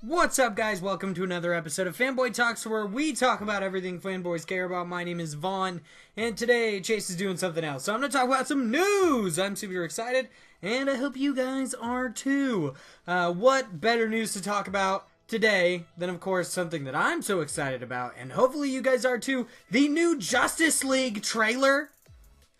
What's up, guys? Welcome to another episode of Fanboy Talks, where we talk about everything fanboys care about. My name is Vaughn, and today Chase is doing something else. So I'm going to talk about some news. I'm super excited, and I hope you guys are too. What better news to talk about today than, of course, something that I'm so excited about, and hopefully you guys are too, the new Justice League trailer.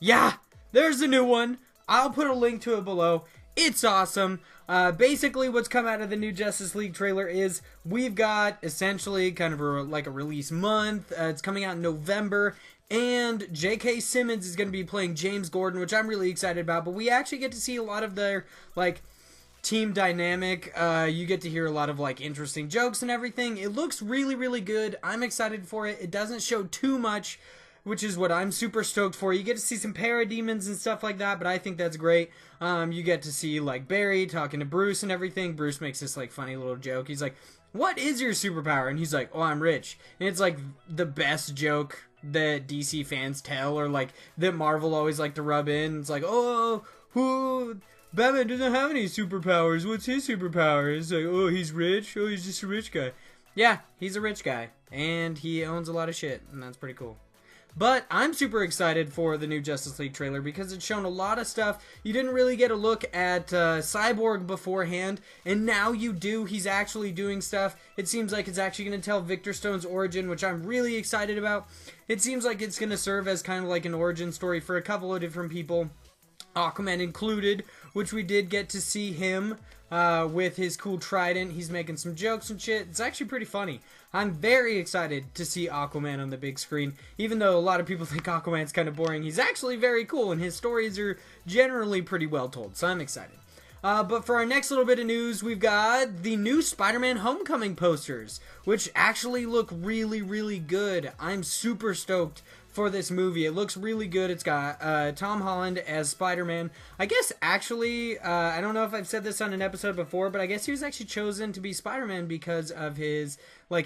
Yeah, there's a new one. I'll put a link to it below. It's awesome. Basically, what's come out of the new Justice League trailer is we've got essentially kind of like a release month. It's coming out in November, and J.K. Simmons is going to be playing James Gordon, which I'm really excited about. But we actually get to see a lot of their team dynamic. You get to hear a lot of interesting jokes and everything. It looks really, really good. I'm excited for it. It doesn't show too much, which is what I'm super stoked for. You get to see some parademons and stuff like that, but I think that's great. You get to see Barry talking to Bruce and everything. Bruce makes this funny little joke. He's like, "What is your superpower?" And he's like, "Oh, I'm rich." And it's the best joke that DC fans tell, or that Marvel always like to rub in. It's "Oh, who Batman doesn't have any superpowers. What's his superpower?" It's "Oh, he's rich. Oh, he's just a rich guy." Yeah, he's a rich guy, and he owns a lot of shit, and that's pretty cool. But I'm super excited for the new Justice League trailer because it's shown a lot of stuff. You didn't really get a look at Cyborg beforehand, and now you do. He's actually doing stuff. It seems like it's actually going to tell Victor Stone's origin, which I'm really excited about. It seems like it's going to serve as kind of an origin story for a couple of different people, Aquaman included, which we did get to see him with his cool trident. He's making some jokes and shit. It's actually pretty funny. I'm very excited to see Aquaman on the big screen. Even though a lot of people think Aquaman's kind of boring, he's actually very cool, and his stories are generally pretty well told, so I'm excited. But for our next little bit of news, we've got the new Spiderman Homecoming posters, which actually look really, really good. I'm super stoked for this movie. It looks really good. It's got Tom Holland as Spider-Man. I guess actually, I don't know if I've said this on an episode before, but I guess he was actually chosen to be Spider-Man because of his,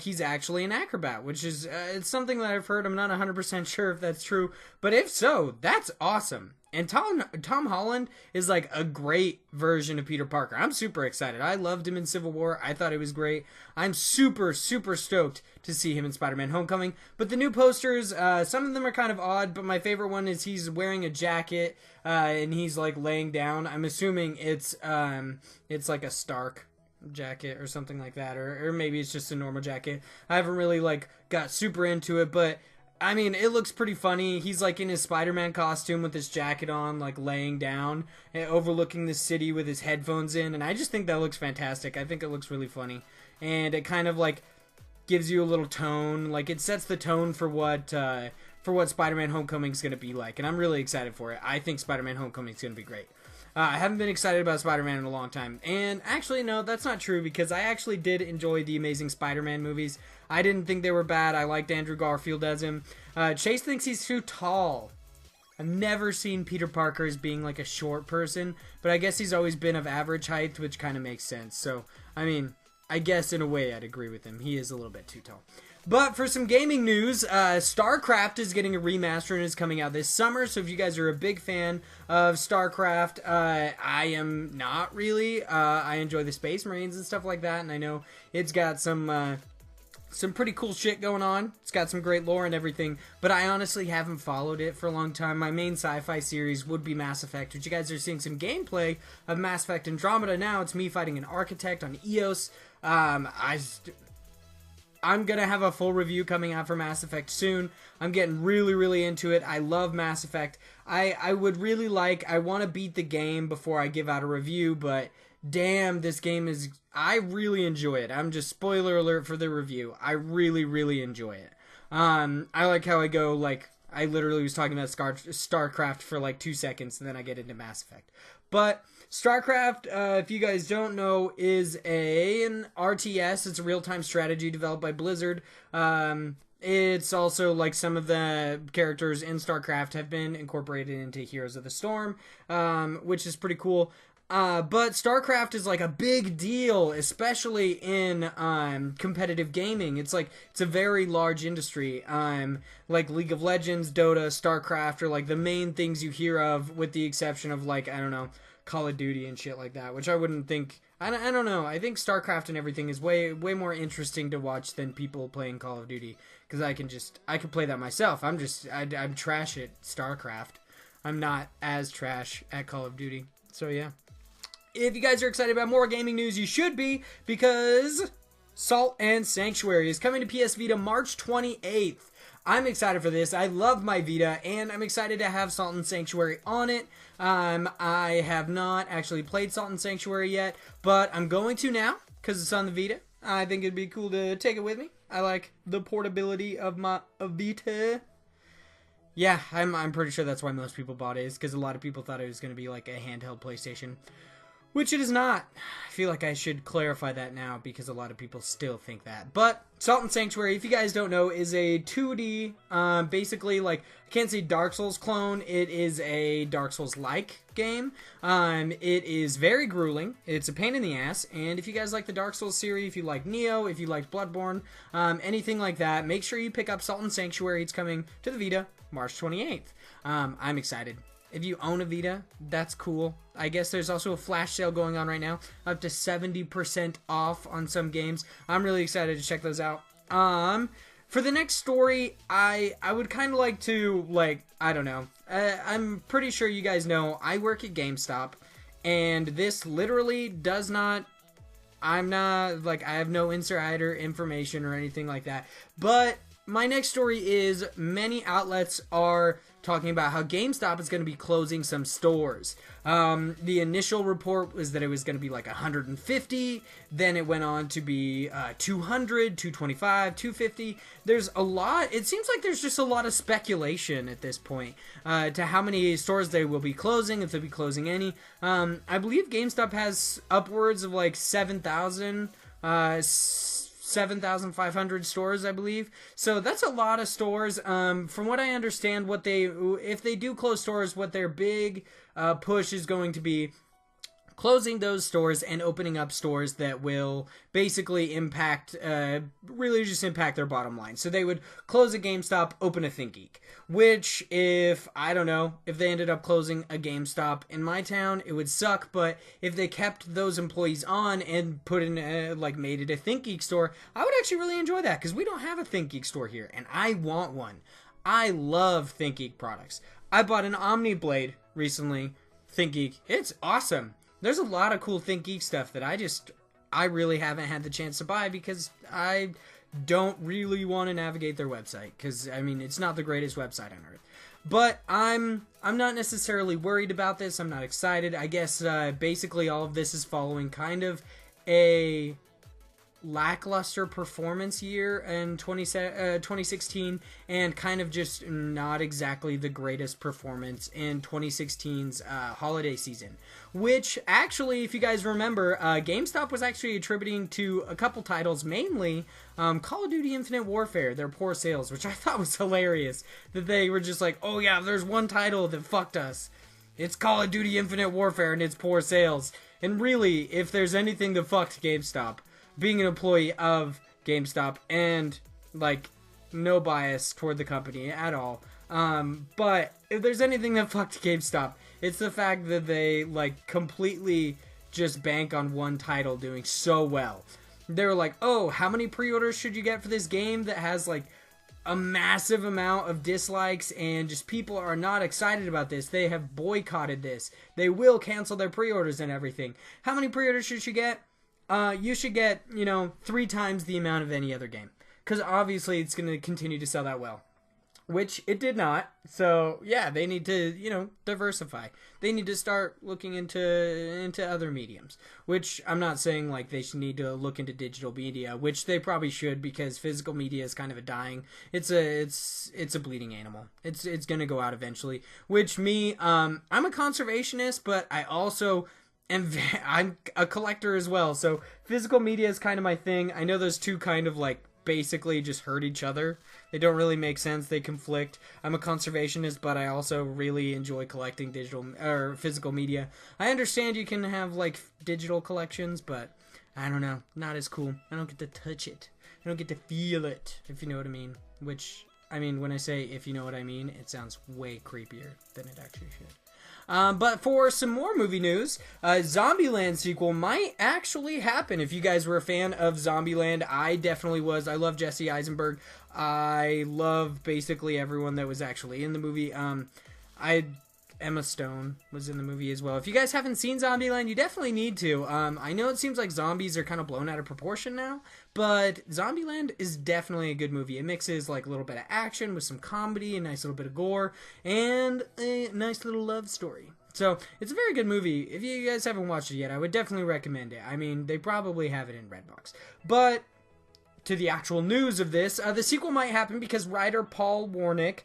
he's actually an acrobat, which is it's something that I've heard. I'm not 100% sure if that's true, but if so, that's awesome. And Tom Holland is a great version of Peter Parker. I'm super excited. I loved him in Civil War. I thought it was great. I'm super, super stoked to see him in Spider-Man Homecoming. But the new posters, some of them are kind of odd, but my favorite one is he's wearing a jacket and he's laying down. I'm assuming it's a Stark jacket or something like that, or maybe it's just a normal jacket. I haven't really got super into it, but I mean, it looks pretty funny. He's in his Spider-Man costume with his jacket on, laying down and overlooking the city with his headphones in, and I just think that looks fantastic. I think it looks really funny, and it kind of gives you a little tone. It sets the tone for what Spider-Man Homecoming is going to be like, and I'm really excited for it. I think Spider-Man Homecoming is going to be great. I haven't been excited about Spider-Man in a long time. And actually, no, that's not true, because I actually did enjoy the Amazing Spider-Man movies. I didn't think they were bad. I liked Andrew Garfield as him. Chase thinks he's too tall. I've never seen Peter Parker as being a short person, but I guess he's always been of average height, which kind of makes sense. So, I mean, I guess in a way I'd agree with him. He is a little bit too tall. But for some gaming news, StarCraft is getting a remaster and is coming out this summer. So if you guys are a big fan of StarCraft, I am not really. I enjoy the Space Marines and stuff like that, and I know it's got some pretty cool shit going on. It's got some great lore and everything, but I honestly haven't followed it for a long time. My main sci-fi series would be Mass Effect, which you guys are seeing some gameplay of Mass Effect Andromeda now. It's me fighting an architect on Eos. I'm going to have a full review coming out for Mass Effect soon. I'm getting really, really into it. I love Mass Effect. I would really I want to beat the game before I give out a review, but damn, this game is, I really enjoy it. I'm just, spoiler alert for the review. I really, really enjoy it. I like how I go, I literally was talking about StarCraft for 2 seconds, and then I get into Mass Effect. But StarCraft, if you guys don't know, is an RTS. It's a real-time strategy developed by Blizzard. It's also some of the characters in StarCraft have been incorporated into Heroes of the Storm, which is pretty cool. But StarCraft is a big deal, especially in competitive gaming. It's a very large industry. League of Legends, Dota, StarCraft are the main things you hear of, with the exception of I don't know, Call of Duty and shit like that, which I wouldn't think. I don't know. I think StarCraft and everything is way more interesting to watch than people playing Call of Duty, because I can play that myself. I'm trash at StarCraft. I'm not as trash at Call of Duty. So yeah. If you guys are excited about more gaming news, you should be, because Salt and Sanctuary is coming to PS Vita March 28th. I'm excited for this. I love my Vita, and I'm excited to have Salt and Sanctuary on it. I have not actually played Salt and Sanctuary yet, but I'm going to now, because it's on the Vita. I think it'd be cool to take it with me. I like the portability of my Vita. Yeah, I'm pretty sure that's why most people bought it, is because a lot of people thought it was going to be like a handheld PlayStation. Which it is not. I feel like I should clarify that now, because a lot of people still think that. But Salt and Sanctuary, if you guys don't know, is a 2D, basically, like, I can't say Dark Souls clone. It is a Dark Souls-like game. It is very grueling. It's a pain in the ass. And if you guys like the Dark Souls series, if you like Neo, if you like Bloodborne, anything like that, make sure you pick up Salt and Sanctuary. It's coming to the Vita March 28th. I'm excited. If you own a Vita, that's cool. I guess there's also a flash sale going on right now, up to 70% off on some games. I'm really excited to check those out. For the next story, I would kind of like to, like, I don't know. I'm pretty sure you guys know I work at GameStop, and this literally does not, I'm not, like, I have no insider information or anything like that. But my next story is many outlets are talking about how GameStop is going to be closing some stores. The initial report was that it was going to be like 150, then it went on to be 200, 225, 250. There's a lot. It seems like there's just a lot of speculation at this point to how many stores they will be closing, if they'll be closing any. I believe GameStop has upwards of like 7,500 stores, I believe. So that's a lot of stores. From what I understand, if they do close stores, what their big push is going to be closing those stores and opening up stores that will basically really just impact their bottom line. So they would close a GameStop, open a ThinkGeek, which if they ended up closing a GameStop in my town, it would suck. But if they kept those employees on and put in made it a ThinkGeek store, I would actually really enjoy that, because we don't have a ThinkGeek store here, and I want one. I love ThinkGeek products. I bought an Omni Blade recently, ThinkGeek. It's awesome. There's a lot of cool ThinkGeek stuff that I really haven't had the chance to buy, because I don't really want to navigate their website, because I mean, it's not the greatest website on earth. But I'm not necessarily worried about this. I'm not excited. I guess basically all of this is following kind of a lackluster performance year in 2016, and kind of just not exactly the greatest performance in 2016's holiday season, which actually, if you guys remember, GameStop was actually attributing to a couple titles, mainly Call of Duty Infinite Warfare, their poor sales, which I thought was hilarious, that they were just like, oh yeah, there's one title that fucked us. It's Call of Duty Infinite Warfare and its poor sales. And really, if there's anything that fucked GameStop, being an employee of GameStop, and like no bias toward the company at all, but if there's anything that fucked GameStop, it's the fact that they like completely just bank on one title doing so well. They were like, oh, how many pre-orders should you get for this game that has like a massive amount of dislikes, and just people are not excited about this. They have boycotted this. They will cancel their pre-orders and everything. How many pre-orders should you get? You should get, 3 times the amount of any other game. Because obviously it's going to continue to sell that well. Which it did not. So, yeah, they need to, diversify. They need to start looking into other mediums. Which I'm not saying, like, they should need to look into digital media. Which they probably should, because physical media is kind of a dying. It's a bleeding animal. It's going to go out eventually. Which me, I'm a conservationist, but I also... and I'm a collector as well, so physical media is kind of my thing. I know those two kind of like basically just hurt each other. They don't really make sense. They conflict. I'm a conservationist, but I also really enjoy collecting digital or physical media. I understand you can have like digital collections, but I don't know, not as cool. I don't get to touch it. I don't get to feel it, if you know what I mean. Which, I mean, when I say if you know what I mean, it sounds way creepier than it actually should. But for some more movie news, Zombieland sequel might actually happen. If you guys were a fan of Zombieland, I definitely was. I love Jesse Eisenberg. I love basically everyone that was actually in the movie. Emma Stone was in the movie as well. If you guys haven't seen Zombieland, you definitely need to. I know it seems like zombies are kind of blown out of proportion now, but Zombieland is definitely a good movie. It mixes like a little bit of action with some comedy, a nice little bit of gore, and a nice little love story. So it's a very good movie. If you guys haven't watched it yet, I would definitely recommend it. I mean, they probably have it in Redbox. But to the actual news of this, the sequel might happen because writer Paul Warnick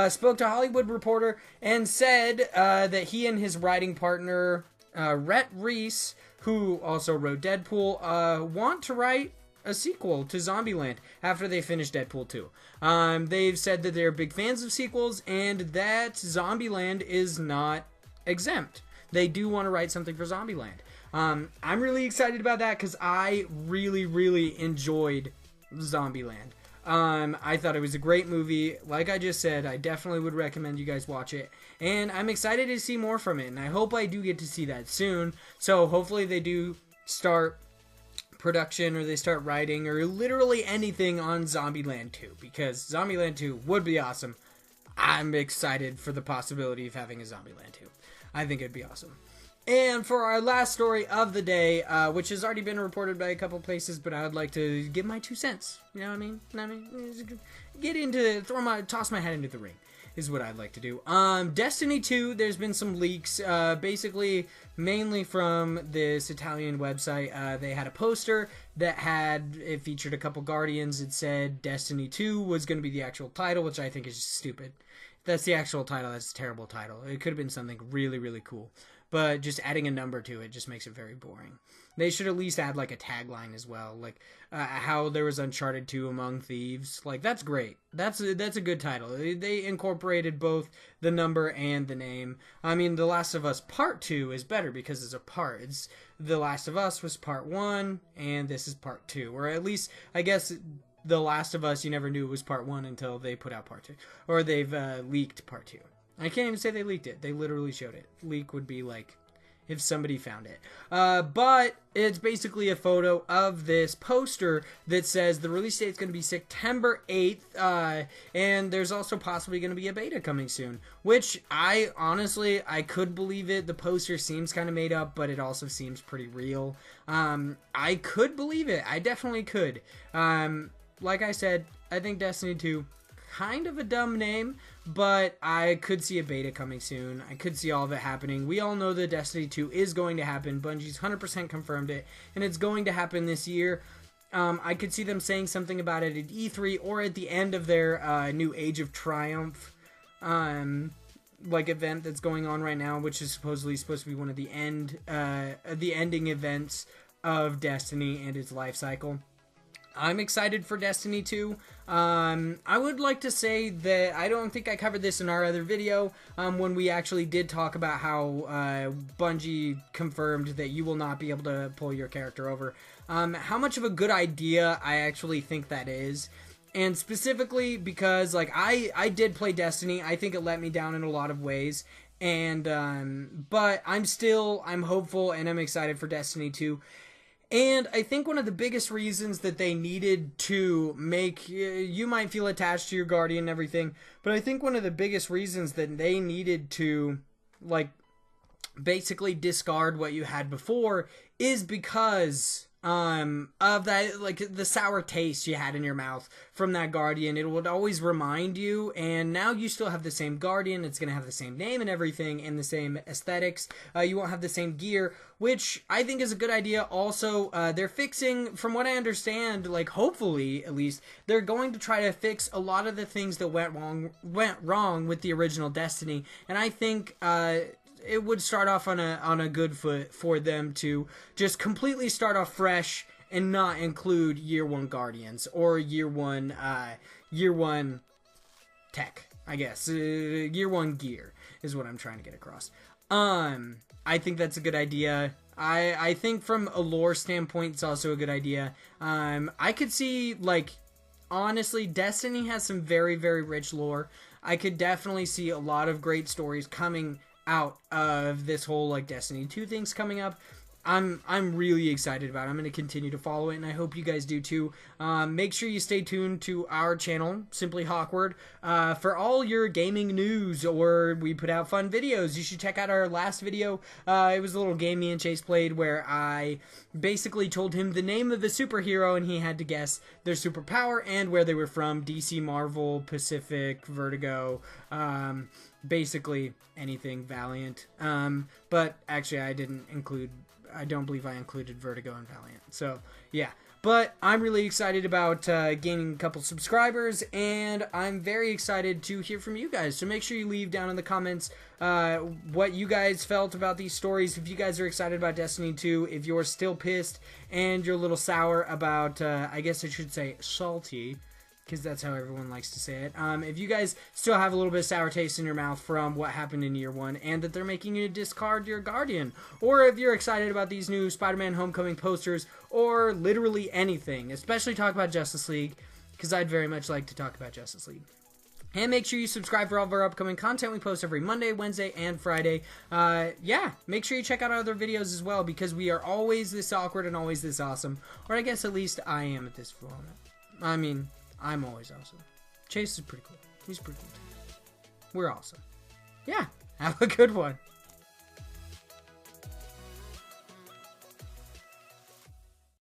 spoke to Hollywood Reporter and said that he and his writing partner, Rhett Reese, who also wrote Deadpool, want to write a sequel to Zombieland after they finish Deadpool 2. They've said that they're big fans of sequels and that Zombieland is not exempt. They do want to write something for Zombieland. I'm really excited about that because I really enjoyed Zombieland. I thought it was a great movie. Like I just said, I definitely would recommend you guys watch it. And I'm excited to see more from it. And I hope I do get to see that soon. So hopefully they do start production or they start writing or literally anything on Zombieland 2. Because Zombieland 2 would be awesome. I'm excited for the possibility of having a Zombieland 2. I think it'd be awesome. And for our last story of the day, which has already been reported by a couple places, but I would like to give my 2 cents. You know what I mean? Get into, toss my hat into the ring is what I'd like to do. Destiny 2, there's been some leaks, basically mainly from this Italian website. They had a poster that it featured a couple Guardians. It said Destiny 2 was going to be the actual title, which I think is just stupid. If that's the actual title, that's a terrible title. It could have been something really cool. But just adding a number to it just makes it very boring. They should at least add like a tagline as well, like how there was Uncharted 2 Among Thieves. Like that's great. That's a good title. They incorporated both the number and the name. I mean, The Last of Us Part 2 is better because it's a part. It's The Last of Us was Part 1 and this is Part 2, or at least I guess The Last of Us you never knew it was Part 1 until they put out Part 2, or they've leaked Part 2. I can't even say they leaked it. They literally showed it. Leak would be like if somebody found it. But it's basically a photo of this poster that says the release date is going to be September 8th. And there's also possibly going to be a beta coming soon. Which I could believe it. The poster seems kind of made up, but it also seems pretty real. I could believe it. I definitely could. Like I said, I think Destiny 2... kind of a dumb name, but I could see a beta coming soon. I could see all of it happening. We all know that Destiny 2 is going to happen. Bungie's 100% confirmed it, and it's going to happen this year. I could see them saying something about it at E3 or at the end of their new Age of Triumph like event that's going on right now, which is supposedly supposed to be one of the ending events of Destiny and its life cycle. I'm excited for Destiny 2. I would like to say that I don't think I covered this in our other video when we actually did talk about how Bungie confirmed that you will not be able to pull your character over. How much of a good idea I actually think that is. And specifically because like I did play Destiny. I think it let me down in a lot of ways. And but I'm hopeful and I'm excited for Destiny 2. And I think one of the biggest reasons that they needed to make, you might feel attached to your Guardian and everything, but I think one of the biggest reasons that they needed to, like, basically discard what you had before is because of that, like, the sour taste you had in your mouth from that Guardian. It would always remind you, and now you still have the same Guardian. It's going to have the same name and everything, and the same aesthetics. You won't have the same gear, which I think is a good idea. Also, they're fixing, from what I understand, like, hopefully, at least, they're going to try to fix a lot of the things that went wrong with the original Destiny, and I think, it would start off on a good foot for them to just completely start off fresh and not include year one Guardians or year one tech, I guess. Year one gear is what I'm trying to get across. I think that's a good idea. I think from a lore standpoint, it's also a good idea. I could see, like, honestly, Destiny has some very, very rich lore. I could definitely see a lot of great stories coming out of this whole like Destiny 2 things coming up. I'm really excited about it. I'm going to continue to follow it, and I hope you guys do too. Make sure you stay tuned to our channel, Simply Hawkward, for all your gaming news, or we put out fun videos. You should check out our last video. It was a little game me and Chase played where I basically told him the name of the superhero, and he had to guess their superpower and where they were from. DC, Marvel, Pacific, Vertigo, basically anything Valiant. But actually I don't believe I included Vertigo and Valiant. So, yeah. But I'm really excited about gaining a couple subscribers, and I'm very excited to hear from you guys. So make sure you leave down in the comments what you guys felt about these stories. If you guys are excited about Destiny 2, if you're still pissed and you're a little sour about, I guess I should say salty, because that's how everyone likes to say it. If you guys still have a little bit of sour taste in your mouth from what happened in year 1 and that they're making you discard your Guardian, or if you're excited about these new Spider-Man Homecoming posters, or literally anything, especially talk about Justice League, because I'd very much like to talk about Justice League. And make sure you subscribe for all of our upcoming content. We post every Monday, Wednesday, and Friday. Yeah, make sure you check out our other videos as well, because we are always this awkward and always this awesome. Or I guess at least I am at this moment. I mean, I'm always awesome. Chase is pretty cool. He's pretty cool too. We're awesome. Yeah, have a good one.